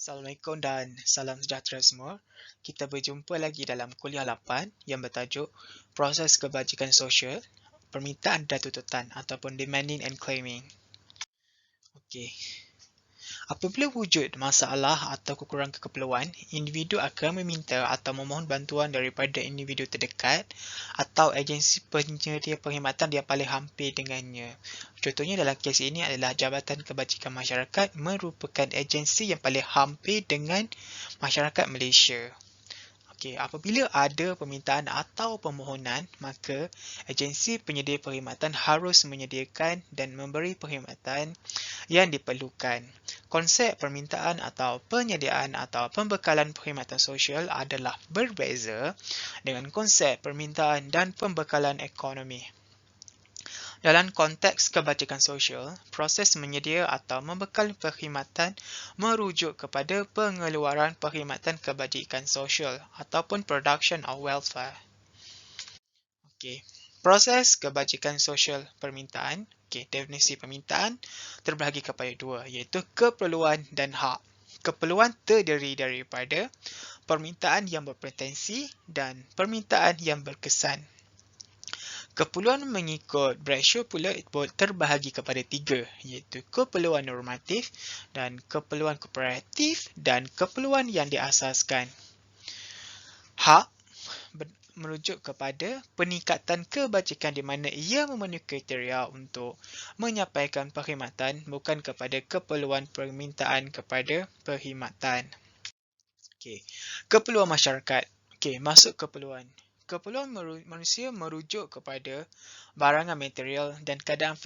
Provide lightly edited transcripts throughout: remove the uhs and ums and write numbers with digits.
Assalamualaikum dan salam sejahtera semua. Kita berjumpa lagi dalam kuliah 8 yang bertajuk Proses Kebajikan Sosial, Permintaan dan Tuntutan ataupun Demanding and Claiming. Okey. Apabila wujud masalah atau kekurangan keperluan, individu akan meminta atau memohon bantuan daripada individu terdekat atau agensi penyedia perkhidmatan yang paling hampir dengannya. Contohnya dalam kes ini adalah Jabatan Kebajikan Masyarakat merupakan agensi yang paling hampir dengan masyarakat Malaysia. Okey, apabila ada permintaan atau permohonan, maka agensi penyedia perkhidmatan harus menyediakan dan memberi perkhidmatan yang diperlukan. Konsep permintaan atau penyediaan atau pembekalan perkhidmatan sosial adalah berbeza dengan konsep permintaan dan pembekalan ekonomi. Dalam konteks kebajikan sosial, proses menyedia atau membekal perkhidmatan merujuk kepada pengeluaran perkhidmatan kebajikan sosial ataupun production of welfare. Okey. Proses kebajikan sosial permintaan. Okey, definisi permintaan terbahagi kepada dua, iaitu keperluan dan hak. Keperluan terdiri daripada permintaan yang berpotensi dan permintaan yang berkesan. Keperluan mengikut Bradshaw pula terbahagi kepada tiga, iaitu keperluan normatif dan keperluan kooperatif dan keperluan yang diasaskan. Hak merujuk kepada peningkatan kebajikan di mana ia memenuhi kriteria untuk menyampaikan perkhidmatan bukan kepada keperluan permintaan kepada perkhidmatan. Okey, keperluan masyarakat. Okey, masuk keperluan. Keperluan manusia merujuk kepada barangan material dan keadaan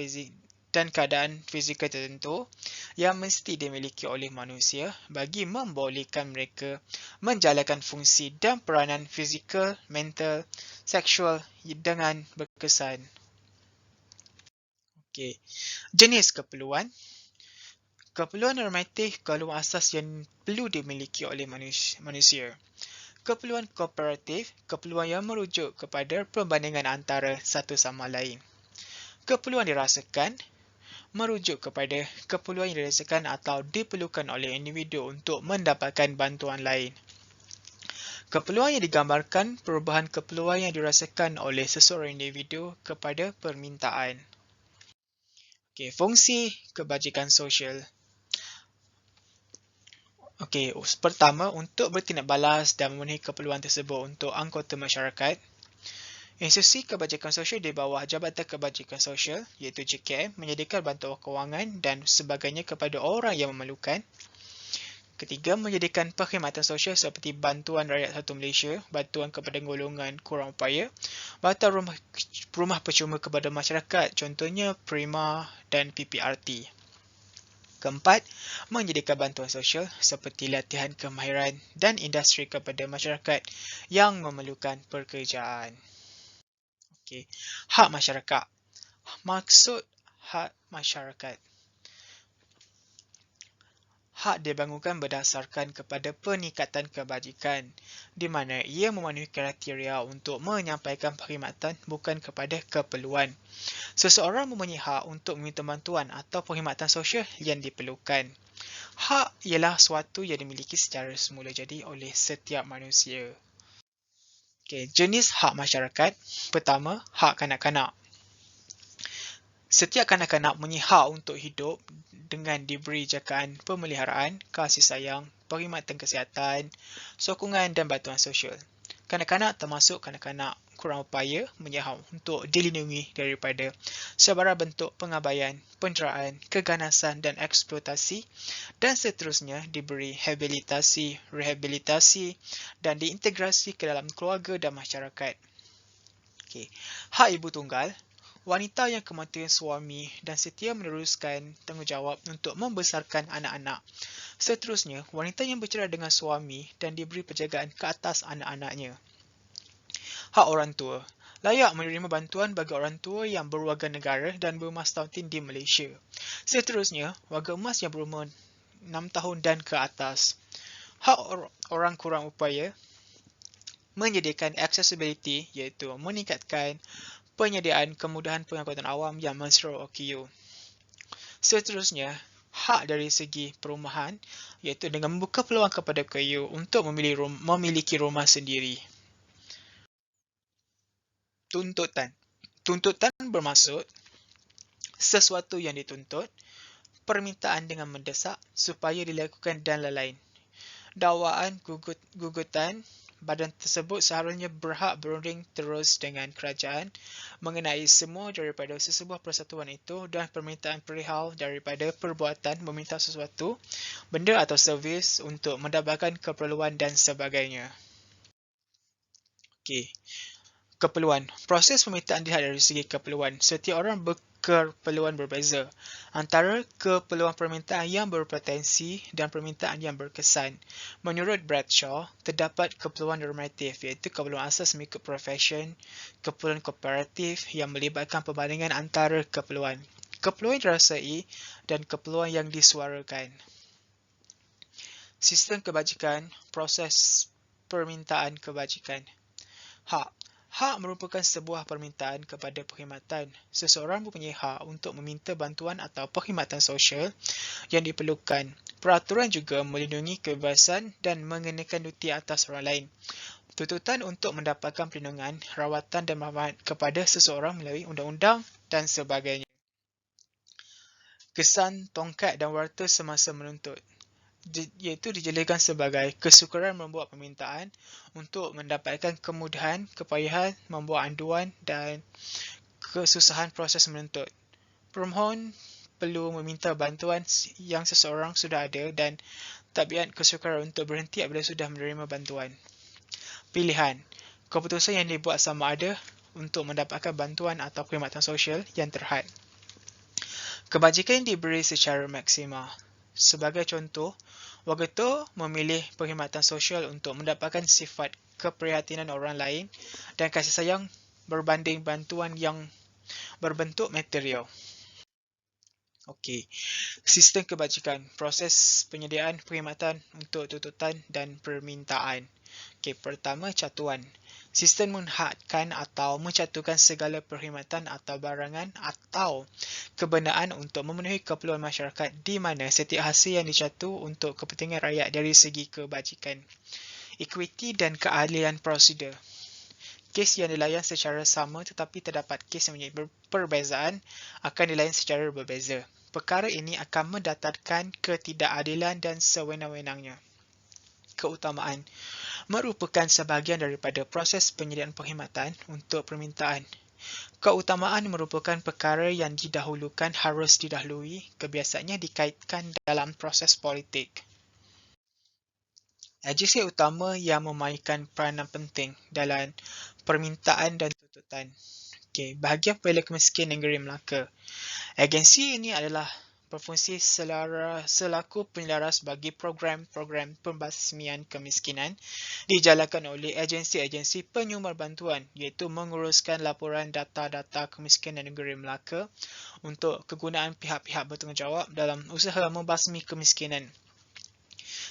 fizikal tertentu yang mesti dimiliki oleh manusia bagi membolehkan mereka menjalankan fungsi dan peranan fizikal, mental, seksual dengan berkesan. Okey. Jenis keperluan. Keperluan normatif keperluan asas yang perlu dimiliki oleh manusia. Keperluan kooperatif, keperluan yang merujuk kepada perbandingan antara satu sama lain. Keperluan dirasakan, merujuk kepada keperluan yang dirasakan atau diperlukan oleh individu untuk mendapatkan bantuan lain. Keperluan yang digambarkan perubahan keperluan yang dirasakan oleh seseorang individu kepada permintaan. Okey, fungsi kebajikan sosial. Okey, pertama, untuk bertindak balas dan memenuhi keperluan tersebut untuk anggota masyarakat. Institusi kebajikan sosial di bawah Jabatan Kebajikan Sosial iaitu JKM menyediakan bantuan kewangan dan sebagainya kepada orang yang memerlukan. Ketiga, menyediakan perkhidmatan sosial seperti bantuan rakyat satu Malaysia, bantuan kepada golongan kurang upaya, bantuan rumah percuma kepada masyarakat, contohnya Prima dan PPRT. Keempat, menyediakan bantuan sosial seperti latihan kemahiran dan industri kepada masyarakat yang memerlukan pekerjaan. Okey, hak masyarakat. Maksud hak masyarakat. Hak dibangunkan berdasarkan kepada peningkatan kebajikan, di mana ia memenuhi kriteria untuk menyampaikan perkhidmatan bukan kepada keperluan. Seseorang mempunyai hak untuk meminta bantuan atau perkhidmatan sosial yang diperlukan. Hak ialah suatu yang dimiliki secara semula jadi oleh setiap manusia. Okey, jenis hak masyarakat. Pertama, hak kanak-kanak. Setiap kanak-kanak mempunyai hak untuk hidup dengan diberi jagaan pemeliharaan, kasih sayang, perkhidmatan kesihatan, sokongan dan bantuan sosial. Kanak-kanak termasuk kanak-kanak kurang upaya mempunyai hak untuk dilindungi daripada sebarang bentuk pengabaian, penderaan, keganasan dan eksploitasi dan seterusnya diberi rehabilitasi dan diintegrasi ke dalam keluarga dan masyarakat. Okey. Hak ibu tunggal. Wanita yang kematian suami dan setia meneruskan tanggungjawab untuk membesarkan anak-anak. Seterusnya, wanita yang bercerai dengan suami dan diberi penjagaan ke atas anak-anaknya. Hak orang tua. Layak menerima bantuan bagi orang tua yang berwarga negara dan berumur setahun di Malaysia. Seterusnya, warga emas yang berumur 6 tahun dan ke atas. Hak orang kurang upaya. Menyediakan accessibility iaitu meningkatkan penyediaan kemudahan pengangkutan awam yang mesra OKU. Seterusnya, hak dari segi perumahan, iaitu dengan membuka peluang kepada KU untuk memiliki rumah sendiri. Tuntutan. Tuntutan bermaksud sesuatu yang dituntut, permintaan dengan mendesak supaya dilakukan dan lain-lain. Dakwaan gugutan badan tersebut seharusnya berhak berunding terus dengan kerajaan mengenai semua daripada sesebuah persatuan itu dan permintaan perihal daripada perbuatan meminta sesuatu, benda atau servis untuk mendapatkan keperluan dan sebagainya. Okey. Keperluan. Proses permintaan dilihat dari segi keperluan. Setiap orang berkeperluan berbeza. Antara keperluan permintaan yang berpotensi dan permintaan yang berkesan. Menurut Bradshaw, terdapat keperluan normatif iaitu keperluan asas mengikut profession, keperluan kooperatif yang melibatkan perbandingan antara keperluan. Keperluan dirasai dan keperluan yang disuarakan. Sistem kebajikan, proses permintaan kebajikan. Hak. Hak merupakan sebuah permintaan kepada perkhidmatan. Seseorang mempunyai hak untuk meminta bantuan atau perkhidmatan sosial yang diperlukan. Peraturan juga melindungi kebebasan dan mengenakan duty atas orang lain. Tuntutan untuk mendapatkan perlindungan, rawatan dan manfaat kepada seseorang melalui undang-undang dan sebagainya. Kesan tongkat dan warta semasa menuntut, iaitu dijadikan sebagai kesukaran membuat permintaan untuk mendapatkan kemudahan, kepayahan, membuat aduan dan kesusahan proses menuntut. Pemohon perlu meminta bantuan yang seseorang sudah ada dan tabiat kesukaran untuk berhenti apabila sudah menerima bantuan. Pilihan. Keputusan yang dibuat sama ada untuk mendapatkan bantuan atau perkhidmatan sosial yang terhad. Kebajikan diberi secara maksima. Sebagai contoh, warga memilih perkhidmatan sosial untuk mendapatkan sifat keprihatinan orang lain dan kasih sayang berbanding bantuan yang berbentuk material. Okey. Sistem kebajikan, proses penyediaan perkhidmatan untuk tuntutan dan permintaan. Okey, pertama catuan. Sistem menghadkan atau mencatukan segala perkhidmatan atau barangan atau kebenaran untuk memenuhi keperluan masyarakat di mana setiap hasil yang dicatu untuk kepentingan rakyat dari segi kebajikan. Equity dan keahlian prosedur. Kes yang dilayan secara sama tetapi terdapat kes yang mempunyai perbezaan akan dilayan secara berbeza. Perkara ini akan mendatangkan ketidakadilan dan sewenang-wenangnya. Keutamaan merupakan sebahagian daripada proses penyediaan perkhidmatan untuk permintaan. Keutamaan merupakan perkara yang didahulukan harus didahului, kebiasaannya dikaitkan dalam proses politik. Agensi utama yang memainkan peranan penting dalam permintaan dan tuntutan. Okey, bahagian pembela kemiskin negeri Melaka. Agensi ini adalah berfungsi selaku penyelaras bagi program-program pembasmian kemiskinan dijalankan oleh agensi-agensi penyumber bantuan iaitu menguruskan laporan data-data kemiskinan negeri Melaka untuk kegunaan pihak-pihak bertanggungjawab dalam usaha membasmi kemiskinan.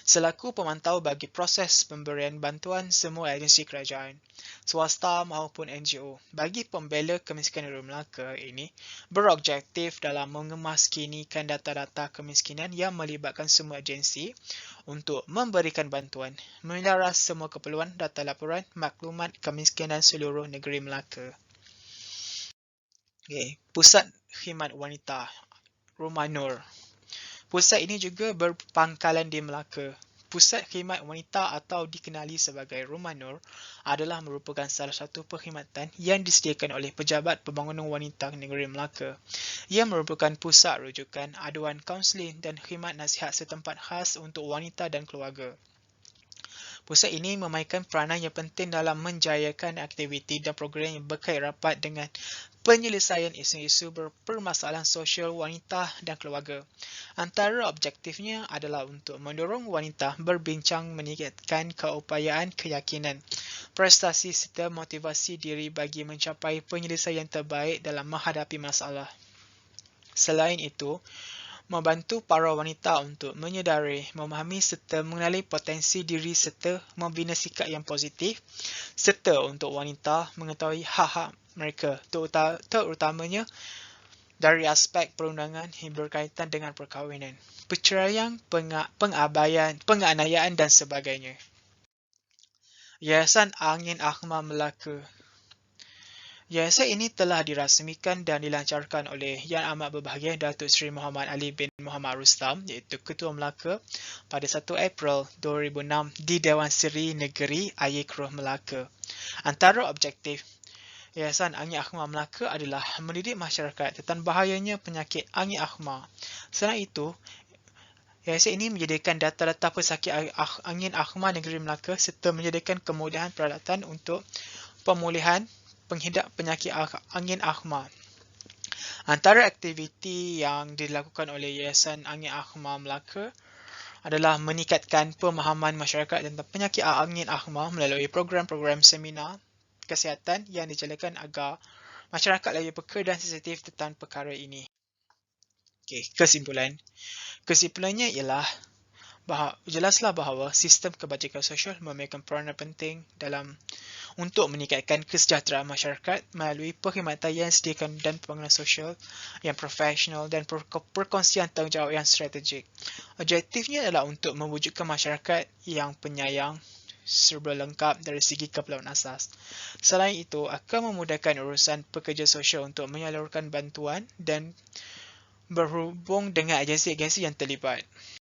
Selaku pemantau bagi proses pemberian bantuan semua agensi kerajaan, swasta maupun NGO, bagi pembela kemiskinan negeri Melaka ini berobjektif dalam mengemaskinikan data-data kemiskinan yang melibatkan semua agensi untuk memberikan bantuan, menyelaras semua keperluan data laporan maklumat kemiskinan seluruh negeri Melaka. Okay. Pusat Khidmat Wanita Rumah Nur. Pusat ini juga berpangkalan di Melaka. Pusat Khidmat Wanita atau dikenali sebagai Rumah Nur adalah merupakan salah satu perkhidmatan yang disediakan oleh Pejabat Pembangunan Wanita Negeri Melaka. Ia merupakan pusat rujukan, aduan kaunseling dan khidmat nasihat setempat khas untuk wanita dan keluarga. Pusat ini memainkan peranan yang penting dalam menjayakan aktiviti dan program yang berkait rapat dengan penyelesaian isu-isu permasalahan sosial wanita dan keluarga. Antara objektifnya adalah untuk mendorong wanita berbincang meningkatkan keupayaan keyakinan, prestasi serta motivasi diri bagi mencapai penyelesaian terbaik dalam menghadapi masalah. Selain itu, membantu para wanita untuk menyedari, memahami serta mengenali potensi diri serta membina sikap yang positif serta untuk wanita mengetahui hak-hak mereka terutamanya dari aspek perundangan hingga berkaitan dengan perkahwinan, perceraian, penganiayaan dan sebagainya. Yayasan Angin Ahmar Melaka. Yayasan ini telah dirasmikan dan dilancarkan oleh Yang Amat Berbahagia Datuk Seri Muhammad Ali bin Muhammad Rustam, iaitu Ketua Melaka, pada 1 April 2006 di Dewan Seri Negeri Ayer Keroh Melaka. Antara objektif Yayasan Angin Ahmar Melaka adalah mendidik masyarakat tentang bahayanya penyakit angin ahmar. Selain itu, yayasan ini menyediakan data-data pesakit angin ahmar negeri Melaka serta menyediakan kemudahan peralatan untuk pemulihan penghidat penyakit angin ahmar. Antara aktiviti yang dilakukan oleh Yayasan Angin Ahmar Melaka adalah meningkatkan pemahaman masyarakat tentang penyakit angin ahmar melalui program-program seminar kesihatan yang dijalankan agar masyarakat lebih peka dan sensitif tentang perkara ini. Kesimpulan. Kesimpulannya ialah jelaslah bahawa sistem kebajikan sosial memainkan peranan penting untuk meningkatkan kesejahteraan masyarakat melalui perkhidmatan yang disediakan dan pembangunan sosial yang profesional dan perkongsian tanggungjawab yang strategik. Objektifnya adalah untuk mewujudkan masyarakat yang penyayang serba lengkap dari segi keperluan asas. Selain itu, akan memudahkan urusan pekerja sosial untuk menyalurkan bantuan dan berhubung dengan agensi-agensi yang terlibat.